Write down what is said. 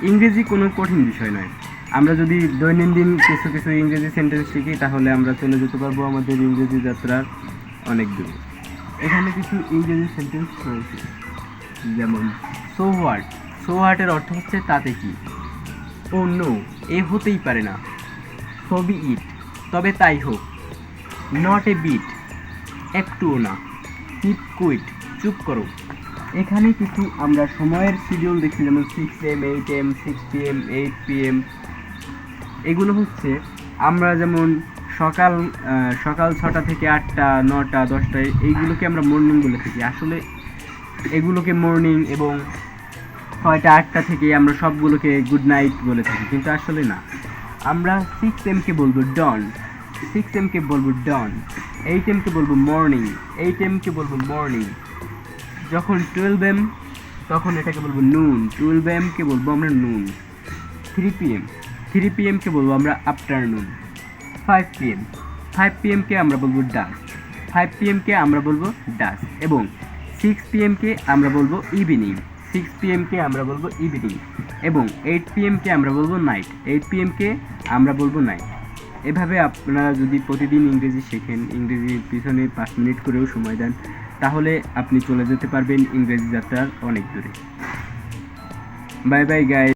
ইংরেজি কোনো কঠিন বিষয় নয়। আমরা যদি দৈনন্দিন কিছু কিছু ইংরেজি সেন্টেন্স শিখি তাহলে আমরা চলে যেতে পারবো আমাদের ইংরেজি যাত্রার অনেক দূরে। এখানে কিছু ইংরেজি সেন্টেন্স রয়েছে, যেমন সো হোয়াট। সো হোয়াটের অর্থ হচ্ছে তাতে কি। ও নো, এ হতেই পারে না। সো বি ইট, তবে তাই হোক। নট এ বিট, একটুও না। কিপ কুইট, চুপ করো। এখানে কিছু আমরা সময়ের শিডিউল দেখছি, যেমন 6 AM 8 AM 6 PM 8 PM। এগুলো হচ্ছে আমরা যেমন সকাল সকাল 6টা থেকে 8টা 9টা 10টায় এইগুলোকে আমরা মর্নিং বলে থাকি। আসলে এগুলোকে মর্নিং এবং 6টা 8টা থেকে আমরা সবগুলোকে গুড নাইট বলে থাকি, কিন্তু আসলে না। আমরা 6 AM কে বলবো ডন, 6 AM কে বলবো ডন। 8 AM কে বলবো মর্নিং, 8 AM কে বলবো মর্নিং। যখন 12 AM তখন এটাকে বলবো নুন, 12 AM কে বলবো আমরা নুন। 3 PM, 3 PM কে বলবো আমরা আফটারনুন। 5 PM, 5 PM কে আমরা বলবো ডাস্ক, 5 PM কে আমরা বলবো ডাস্ক। এবং 6 PM কে আমরা বলবো ইভিনিং, 6 PM কে আমরা বলবো ইভিনিং। এবং 8 PM কে আমরা বলবো নাইট, 8 PM কে আমরা বলবো নাইট। এভাবে আপনারা যদি প্রতিদিন ইংরেজি শেখেন, ইংরেজির পিছনে 5 মিনিট করেও সময় দেন, তাহলে আপনি চলে যেতে পারবেন ইংরেজি যাত্রার অনেক দূরে। Bye bye guys.